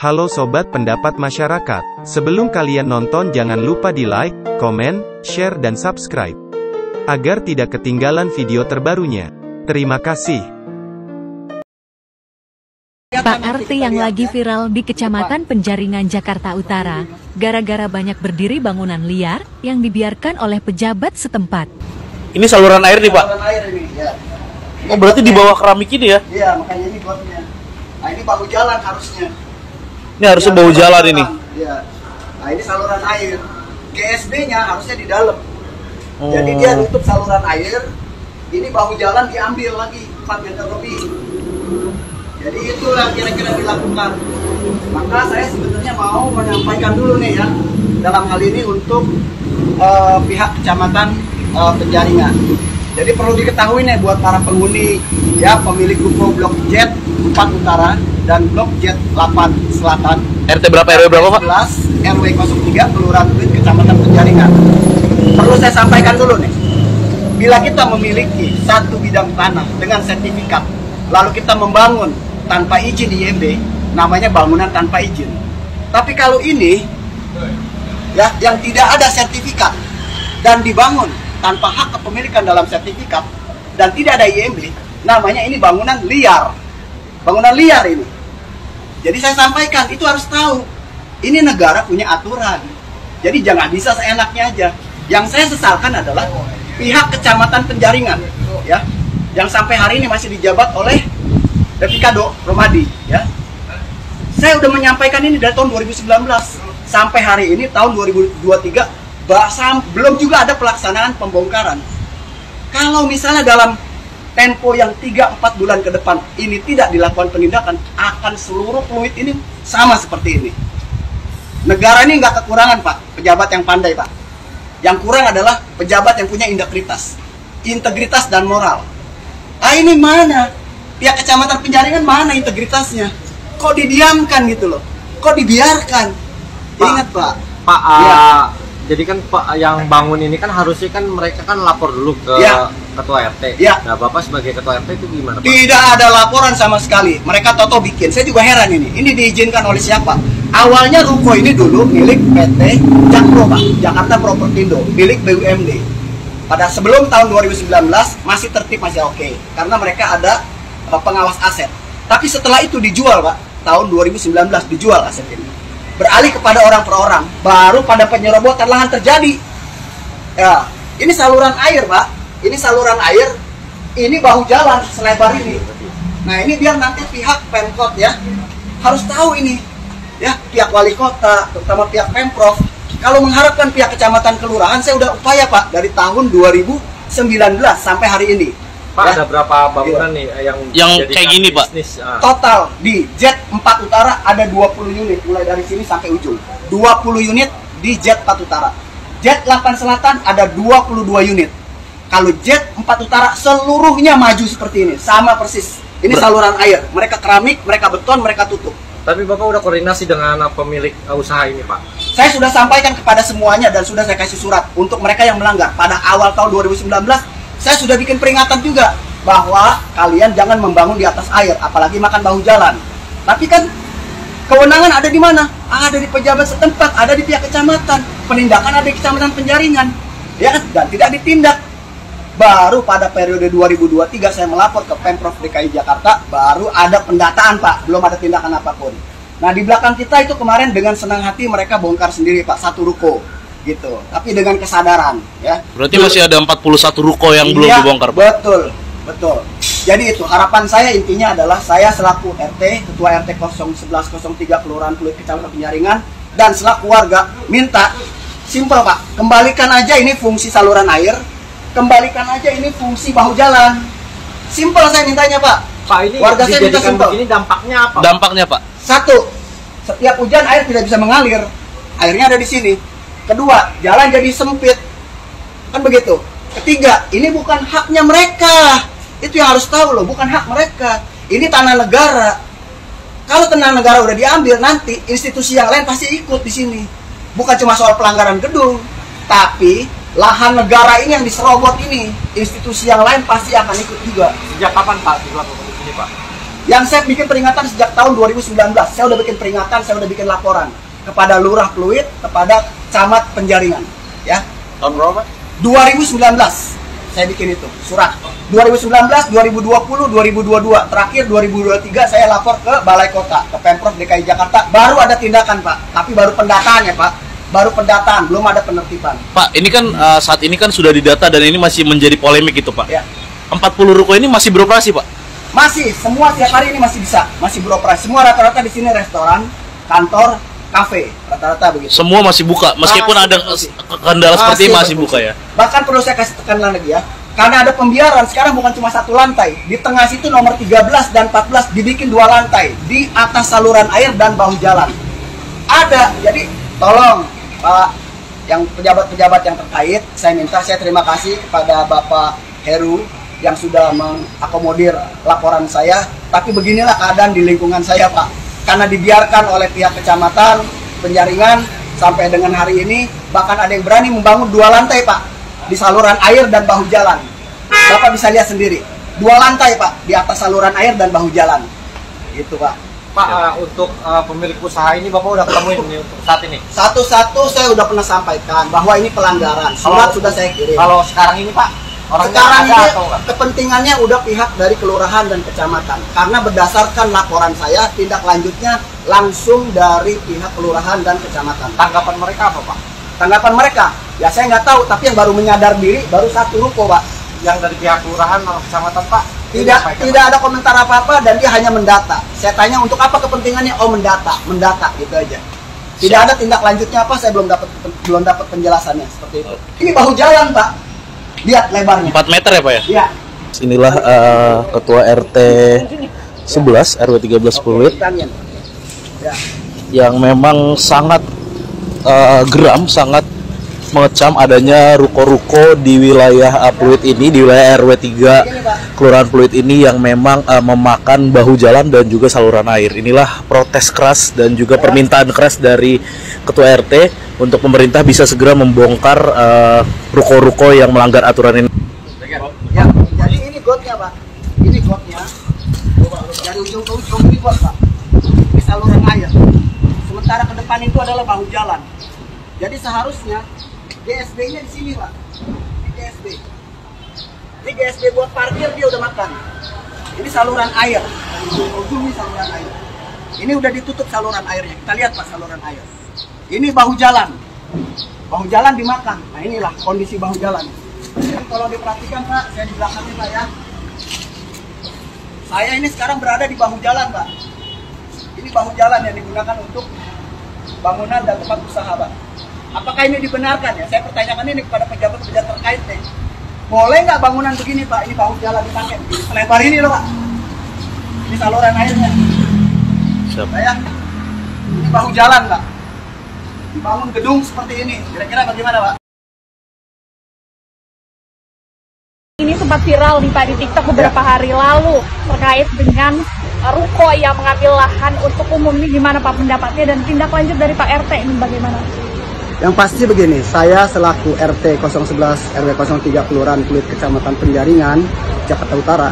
Halo Sobat Pendapat Masyarakat. Sebelum kalian nonton jangan lupa di like, komen, share dan subscribe. Agar tidak ketinggalan video terbarunya. Terima kasih. Pak RT yang lagi viral di Kecamatan Penjaringan, Jakarta Utara, gara-gara banyak berdiri bangunan liar yang dibiarkan oleh pejabat setempat. Ini saluran air nih, Pak? Saluran air ini, ya. Oh, berarti di bawah keramik ini ya? Iya, makanya ini botnya. Nah, ini bahu jalan harusnya. Ini harusnya bahu jalan ini? Iya. Nah, ini saluran air. GSB-nya harusnya di dalam. Oh. Jadi dia nutup saluran air, ini bahu jalan diambil lagi 4 meter lebih. Jadi itulah kira-kira dilakukan. Maka saya sebetulnya mau menyampaikan dulu nih ya, dalam hal ini untuk pihak Kecamatan Penjaringan. Jadi perlu diketahui nih buat para penghuni ya, pemilik ruko Blok Z 4 Utara dan Blok Z 8 Selatan. RT berapa, RW berapa, Pak? 11 RW 03 Kelurahan Pluit, Kecamatan Penjaringan. Perlu saya sampaikan dulu nih. Bila kita memiliki satu bidang tanah dengan sertifikat, lalu kita membangun tanpa izin IMB, namanya bangunan tanpa izin. Tapi kalau ini ya, yang tidak ada sertifikat dan dibangun tanpa hak kepemilikan dalam sertifikat dan tidak ada IMB, namanya ini bangunan liar. Bangunan liar ini. Jadi saya sampaikan, itu harus tahu. Ini negara punya aturan. Jadi jangan bisa seenaknya aja. Yang saya sesalkan adalah pihak Kecamatan Penjaringan, ya, yang sampai hari ini masih dijabat oleh Repikado Romadi, ya. Saya udah menyampaikan ini dari tahun 2019 sampai hari ini tahun 2023, belum juga ada pelaksanaan pembongkaran. Kalau misalnya dalam tempo yang 3-4 bulan ke depan ini tidak dilakukan penindakan, akan seluruh fluid ini sama seperti ini. Negara ini nggak kekurangan, Pak, pejabat yang pandai, Pak. Yang kurang adalah pejabat yang punya integritas dan moral. Ah, ini mana? Pihak Kecamatan Penjaringan mana integritasnya? Kok didiamkan gitu loh? Kok dibiarkan? Ingat, Pak. Pak, ya. Jadi kan Pak yang bangun ini kan harusnya kan mereka kan lapor dulu ke ya. Ketua RT. Ya. Nah, Bapak sebagai Ketua RT itu gimana, Pak? Tidak ada laporan sama sekali. Mereka toto bikin. Saya juga heran ini. Ini diizinkan oleh siapa? Awalnya ruko ini dulu milik PT Jakpro, Pak, Jakarta Propertindo, milik BUMD. Pada sebelum tahun 2019 masih tertib, masih oke, karena mereka ada pengawas aset. Tapi setelah itu dijual, Pak, tahun 2019 dijual aset ini. Beralih kepada orang per orang, baru pada penyerobotan lahan terjadi. Ya, ini saluran air, Pak. Ini saluran air, ini bahu jalan selebar ini. Nah, ini biar nanti pihak Pemkot ya harus tahu ini. Ya, pihak wali kota, terutama pihak Pemprov. Kalau mengharapkan pihak kecamatan kelurahan, saya udah upaya, Pak, dari tahun 2019 sampai hari ini. Pak, ya. ada berapa bangunan nih yang kayak gini, Pak? Total di Z4 Utara ada 20 unit, mulai dari sini sampai ujung. 20 unit di Z4 Utara. Z8 Selatan ada 22 unit. Kalau Z4 Utara seluruhnya maju seperti ini, sama persis. Ini saluran air, mereka keramik, mereka beton, mereka tutup. Tapi Bapak udah koordinasi dengan pemilik usaha ini, Pak? Saya sudah sampaikan kepada semuanya dan sudah saya kasih surat untuk mereka yang melanggar. Pada awal tahun 2019, saya sudah bikin peringatan juga bahwa kalian jangan membangun di atas air, apalagi makan bahu jalan. Tapi kan kewenangan ada di mana? Ada di pejabat setempat, ada di pihak kecamatan. Penindakan ada di Kecamatan Penjaringan, ya kan? Dan tidak ditindak. Baru pada periode 2023 saya melapor ke Pemprov DKI Jakarta, baru ada pendataan, Pak, belum ada tindakan apapun. Nah, di belakang kita itu kemarin dengan senang hati mereka bongkar sendiri, Pak, satu ruko gitu. Tapi dengan kesadaran, ya. Berarti masih ada 41 ruko yang belum dibongkar, Pak? Betul. Jadi itu harapan saya, intinya adalah saya selaku RT, Ketua RT 01103 Kelurahan Pluit, Kecamatan Penjaringan, dan selaku warga minta simpel, Pak, kembalikan aja ini fungsi saluran air, kembalikan aja ini fungsi bahu jalan. Simpel saya mintanya, Pak. Pak, ini warga saya minta simpel. Ini dampaknya apa? Dampaknya, Pak? Satu, setiap hujan air tidak bisa mengalir. Airnya ada di sini. Kedua, jalan jadi sempit. Kan begitu. Ketiga, ini bukan haknya mereka. Itu yang harus tahu loh, bukan hak mereka. Ini tanah negara. Kalau tanah negara udah diambil, nanti institusi yang lain pasti ikut di sini. Bukan cuma soal pelanggaran gedung, tapi lahan negara ini yang diserobot ini, institusi yang lain pasti akan ikut juga. Sejak kapan, Pak, dilakukan di sini, Pak? Yang saya bikin peringatan sejak tahun 2019. Saya udah bikin peringatan, saya udah bikin laporan kepada Lurah Pluit, kepada Camat Penjaringan. Ya. Tahun berapa? 2019 saya bikin itu surat. 2019, 2020, 2022, terakhir 2023 saya lapor ke Balai Kota, ke Pemprov DKI Jakarta. Baru ada tindakan, Pak, tapi baru pendataan ya, Pak. Baru pendataan, belum ada penertiban. Pak, ini kan saat ini kan sudah didata dan ini masih menjadi polemik itu, Pak. Ya. 40 ruko ini masih beroperasi, Pak? Masih, semua tiap hari ini masih bisa, masih beroperasi. Semua rata-rata di sini restoran, kantor, kafe, rata-rata begitu. Semua masih buka, meskipun ada kendala seperti ini masih buka ya. Bahkan perlu saya kasih tekanan lagi ya, karena ada pembiaran sekarang bukan cuma satu lantai. Di tengah situ nomor 13 dan 14 dibikin 2 lantai di atas saluran air dan bahu jalan. Ada, jadi tolong Pak, yang pejabat-pejabat yang terkait, saya terima kasih kepada Bapak Heru yang sudah mengakomodir laporan saya. Tapi beginilah keadaan di lingkungan saya, Pak. Karena dibiarkan oleh pihak kecamatan Penjaringan sampai dengan hari ini, bahkan ada yang berani membangun 2 lantai, Pak, di saluran air dan bahu jalan. Bapak bisa lihat sendiri, 2 lantai, Pak, di atas saluran air dan bahu jalan. Gitu, Pak. Pak, untuk pemilik usaha ini Bapak udah ketemuin ini untuk saat ini? Satu-satu saya udah pernah sampaikan bahwa ini pelanggaran. Surat sudah saya kirim. Kalau sekarang ini, Pak, sekarang ini kepentingannya udah pihak dari kelurahan dan kecamatan, karena berdasarkan laporan saya tindak lanjutnya langsung dari pihak kelurahan dan kecamatan. Tanggapan mereka apa, Pak? Tanggapan mereka ya saya nggak tahu, tapi yang baru menyadar diri baru 1 ruko, Pak. Yang dari pihak kelurahan atau kecamatan, Pak, tidak ada komentar apa-apa dan dia hanya mendata. Saya tanya untuk apa kepentingannya, oh mendata gitu aja. Tidak ada tindak lanjutnya apa, saya belum dapat penjelasannya seperti itu. Ini bahu jalan, Pak. Lihat lebarnya. 4 meter ya, Pak ya? Iya. Inilah Ketua RT 11 RW 13 Pluit Ya. yang memang sangat geram, sangat mengecam adanya ruko-ruko di wilayah Pluit ini, di wilayah RW 3 Kelurahan Pluit ini yang memang memakan bahu jalan dan juga saluran air. Inilah protes keras dan juga permintaan keras dari Ketua RT untuk pemerintah bisa segera membongkar ruko-ruko yang melanggar aturan ini. Ya, jadi ini gotnya, Pak. Ini gotnya. Dari ujung ke ujung ini got, Pak. Ini saluran air. Sementara ke depan itu adalah bahu jalan. Jadi seharusnya GSB-nya di sini, Pak. Ini GSB. Ini GSB buat parkir dia udah makan. Ini saluran air. Dari ujung ke ujung ini saluran air. Ini udah ditutup saluran airnya. Kita lihat, Pak, saluran air. Ini bahu jalan. Bahu jalan dimakan. Nah, inilah kondisi bahu jalan. Jadi tolong diperhatikan, Pak. Saya di belakangnya, Pak, ya. Saya ini sekarang berada di bahu jalan, Pak. Ini bahu jalan yang digunakan untuk bangunan dan tempat usaha, Pak. Apakah ini dibenarkan ya? Saya pertanyakan ini kepada pejabat-pejabat terkait nih. Boleh nggak bangunan begini, Pak? Ini bahu jalan dipakai begini. Selebar ini loh, Pak. Ini saluran airnya. Siap. Ya. Ini bahu jalan, Pak. Dibangun gedung seperti ini. Kira-kira bagaimana, Pak? Ini sempat viral nih, Pak, di TikTok beberapa hari lalu terkait dengan ruko yang mengambil lahan untuk umum. Ini gimana, Pak, pendapatnya dan tindak lanjut dari Pak RT ini bagaimana? Yang pasti begini, saya selaku RT 011 RW 03 Kelurahan Pluit Kecamatan Penjaringan, Jakarta Utara,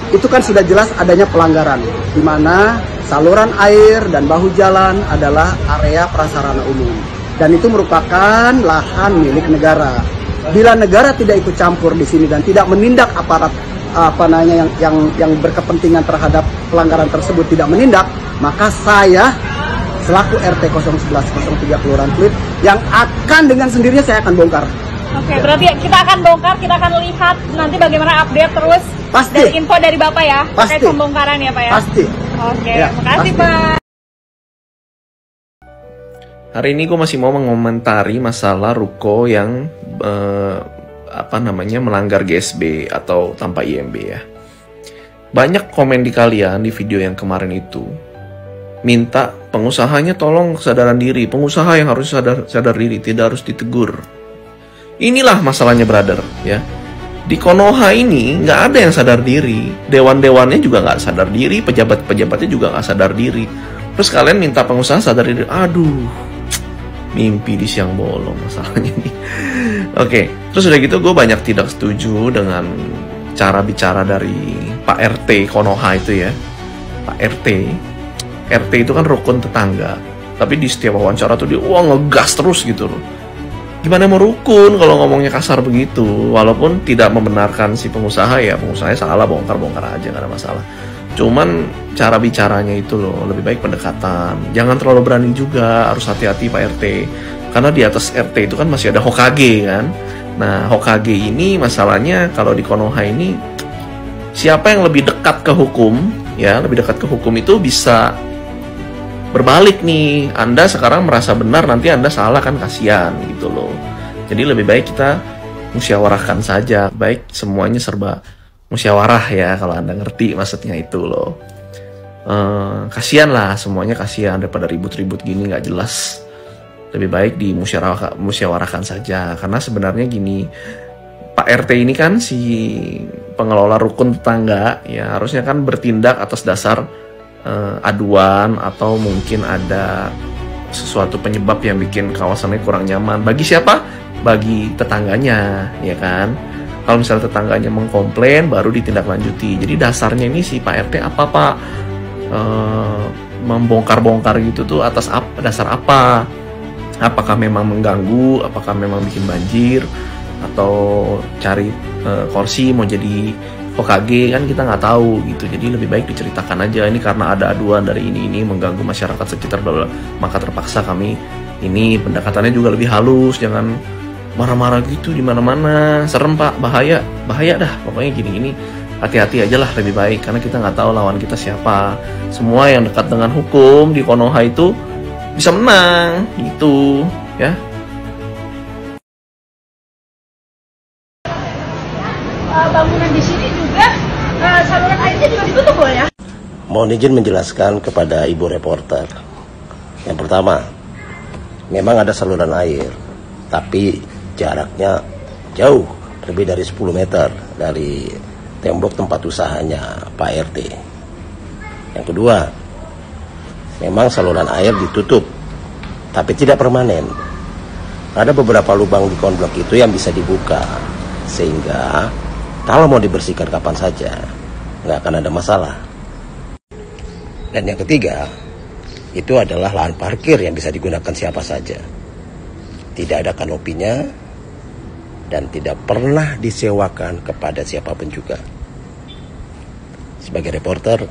itu kan sudah jelas adanya pelanggaran, di mana saluran air dan bahu jalan adalah area prasarana umum, dan itu merupakan lahan milik negara. Bila negara tidak ikut campur di sini dan tidak menindak aparat yang berkepentingan terhadap pelanggaran tersebut tidak menindak, maka saya selaku RT 011 03 Kelurahan Pluit yang akan dengan sendirinya saya akan bongkar. Oke, berarti kita akan bongkar, kita akan lihat nanti bagaimana update terus. Pasti. Dan info dari Bapak ya, Pasti. terkait pembongkaran ya, Pak ya. Pasti. Oke, Ya, makasih, pasti. Pak. Hari ini gue masih mau mengomentari masalah ruko yang melanggar GSB atau tanpa IMB ya. Banyak komen di kalian di video yang kemarin itu minta pengusahanya tolong kesadaran diri, pengusaha yang harus sadar diri, tidak harus ditegur. Inilah masalahnya, brother, ya. Di Konoha ini nggak ada yang sadar diri, dewan-dewannya juga nggak sadar diri, pejabat-pejabatnya juga nggak sadar diri. Terus kalian minta pengusaha sadar diri, aduh, mimpi di siang bolong masalahnya nih. Oke, terus udah gitu gue banyak tidak setuju dengan cara bicara dari Pak RT Konoha itu ya. Pak RT. RT itu kan rukun tetangga, tapi di setiap wawancara tuh dia ngegas terus gitu loh. Gimana mau rukun kalau ngomongnya kasar begitu? Walaupun tidak membenarkan si pengusaha, ya pengusahanya salah, bongkar-bongkar aja, gak ada masalah. Cuman cara bicaranya itu loh, lebih baik pendekatan. Jangan terlalu berani juga, harus hati-hati Pak RT. Karena di atas RT itu kan masih ada Hokage kan. Nah, Hokage ini masalahnya kalau di Konoha ini, siapa yang lebih dekat ke hukum, ya lebih dekat ke hukum itu bisa berbalik nih. Anda sekarang merasa benar, nanti Anda salah kan, kasihan gitu loh. Jadi lebih baik kita musyawarahkan saja. Baik semuanya serba musyawarah ya, kalau Anda ngerti maksudnya itu loh. Kasihan lah, semuanya kasihan daripada ribut-ribut gini nggak jelas. Lebih baik musyawarahkan saja. Karena sebenarnya gini, Pak RT ini kan si pengelola rukun tetangga, ya harusnya kan bertindak atas dasar aduan atau mungkin ada sesuatu penyebab yang bikin kawasannya kurang nyaman. Bagi siapa? Bagi tetangganya, ya kan? Kalau misalnya tetangganya mengkomplain, baru ditindaklanjuti. Jadi dasarnya ini si Pak RT apa Pak? Membongkar-bongkar gitu tuh atas dasar apa? Apakah memang mengganggu? Apakah memang bikin banjir? Atau cari kursi mau jadi Hokage, kan kita nggak tahu gitu. Jadi lebih baik diceritakan aja, ini karena ada aduan dari ini mengganggu masyarakat sekitar, bla bla, maka terpaksa kami ini. Pendekatannya juga lebih halus, jangan marah-marah gitu di mana-mana. Serem Pak, bahaya dah pokoknya gini-gini. Hati-hati aja lah lebih baik, karena kita nggak tahu lawan kita siapa. Semua yang dekat dengan hukum di Konoha itu bisa menang gitu ya. Bangunan di sini juga saluran airnya juga ditutup loh ya. Mohon izin menjelaskan kepada ibu reporter. Yang pertama, memang ada saluran air, tapi jaraknya jauh, lebih dari 10 meter dari tembok tempat usahanya Pak RT. Yang kedua, memang saluran air ditutup, tapi tidak permanen. Ada beberapa lubang di konblok itu yang bisa dibuka, sehingga kalau mau dibersihkan kapan saja, nggak akan ada masalah. Dan yang ketiga, itu adalah lahan parkir yang bisa digunakan siapa saja. Tidak ada kanopinya, dan tidak pernah disewakan kepada siapapun juga. Sebagai reporter,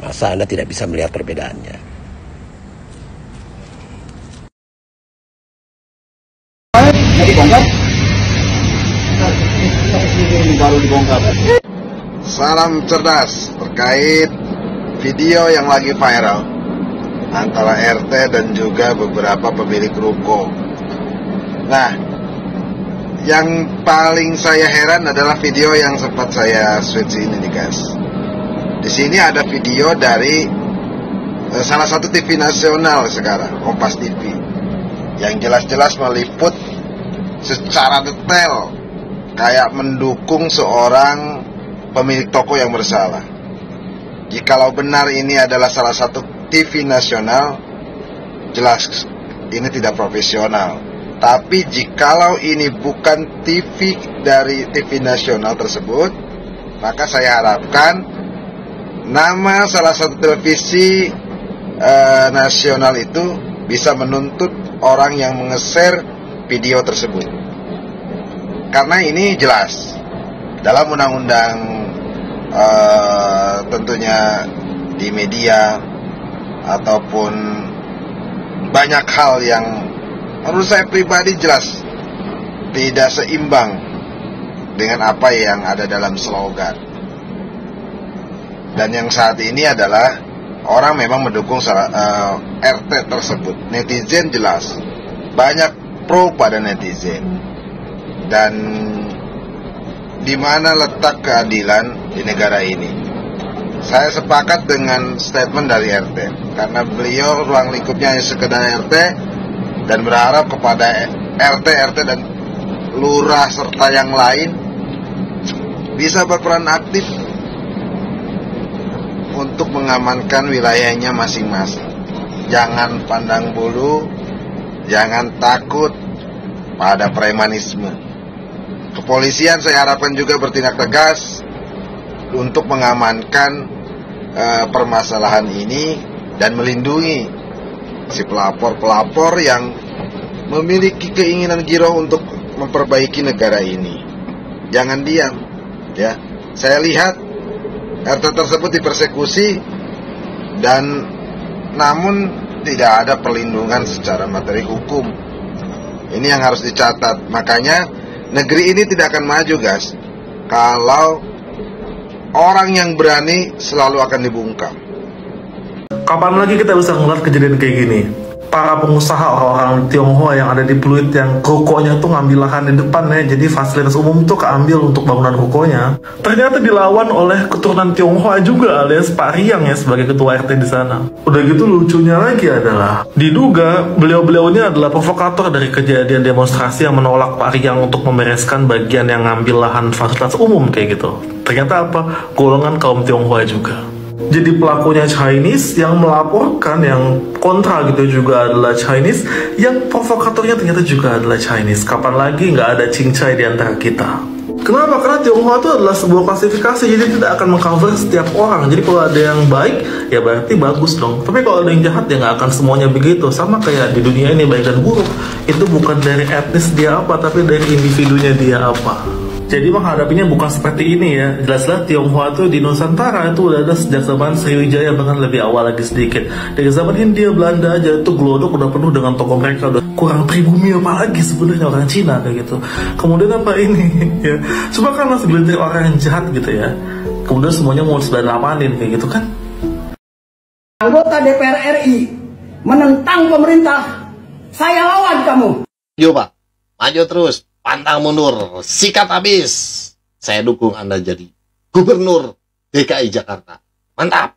masa Anda tidak bisa melihat perbedaannya? Baru dibongkar. Salam cerdas terkait video yang lagi viral antara RT dan juga beberapa pemilik ruko. Nah, yang paling saya heran adalah video yang sempat saya switch ini nih guys. Di sini ada video dari salah satu TV nasional sekarang, Kompas TV, yang jelas-jelas meliput secara detail kayak mendukung seorang pemilik toko yang bersalah. Jikalau benar ini adalah salah satu TV nasional, jelas ini tidak profesional. Tapi jikalau ini bukan TV dari TV nasional tersebut, maka saya harapkan nama salah satu televisi nasional itu bisa menuntut orang yang nge-share video tersebut. Karena ini jelas dalam undang-undang tentunya di media ataupun banyak hal yang menurut saya pribadi jelas tidak seimbang dengan apa yang ada dalam slogan. Dan yang saat ini adalah orang memang mendukung RT tersebut. Netizen jelas banyak pro pada netizen. Dan di mana letak keadilan di negara ini? Saya sepakat dengan statement dari RT, karena beliau ruang lingkupnya hanya sekedar RT, dan berharap kepada RT dan lurah serta yang lain bisa berperan aktif untuk mengamankan wilayahnya masing-masing. Jangan pandang bulu, jangan takut pada premanisme. Kepolisian saya harapkan juga bertindak tegas untuk mengamankan permasalahan ini dan melindungi si pelapor-pelapor yang memiliki keinginan giroh untuk memperbaiki negara ini. Jangan diam, ya. Saya lihat RT tersebut dipersekusi dan namun tidak ada perlindungan secara materi hukum. Ini yang harus dicatat. Makanya negeri ini tidak akan maju, guys, kalau orang yang berani selalu akan dibungkam. Kapan lagi kita bisa ngeliat kejadian kayak gini? Para pengusaha orang-orang Tionghoa yang ada di Pluit yang rukonya tuh ngambil lahan di depan ya, jadi fasilitas umum tuh keambil untuk bangunan rukonya. Ternyata dilawan oleh keturunan Tionghoa juga alias Pak Riang ya sebagai ketua RT di sana. Udah gitu lucunya lagi adalah diduga beliau-beliaunya adalah provokator dari kejadian demonstrasi yang menolak Pak Riang untuk membereskan bagian yang ngambil lahan fasilitas umum kayak gitu. Ternyata apa? Golongan kaum Tionghoa juga. Jadi pelakunya Chinese, yang melaporkan, yang kontra gitu juga adalah Chinese, yang provokatornya ternyata juga adalah Chinese. Kapan lagi nggak ada cincai di antara kita? Kenapa? Karena Tionghoa itu adalah sebuah klasifikasi, jadi tidak akan mengcover setiap orang. Jadi kalau ada yang baik, ya berarti bagus dong. Tapi kalau ada yang jahat, ya nggak akan semuanya begitu. Sama kayak di dunia ini, baik dan buruk. Itu bukan dari etnis dia apa, tapi dari individunya dia apa. Jadi menghadapinya bukan seperti ini ya. Jelas-jelas Tionghoa itu di Nusantara itu udah ada sejak zaman Sriwijaya, bahkan lebih awal lagi sedikit. Dari zaman Hindia Belanda aja itu Glodok udah penuh dengan tokoh mereka. Udah kurang pribumi apa lagi sebenarnya orang Cina kayak gitu. Kemudian apa ini ya? Cuma karena segelintir orang yang jahat gitu ya. Kemudian semuanya mau sudah namanin kayak gitu kan. Anggota DPR RI menentang pemerintah. Saya lawan kamu. Yo Pak, maju terus. Pantang mundur, sikat habis. Saya dukung Anda jadi Gubernur DKI Jakarta. Mantap.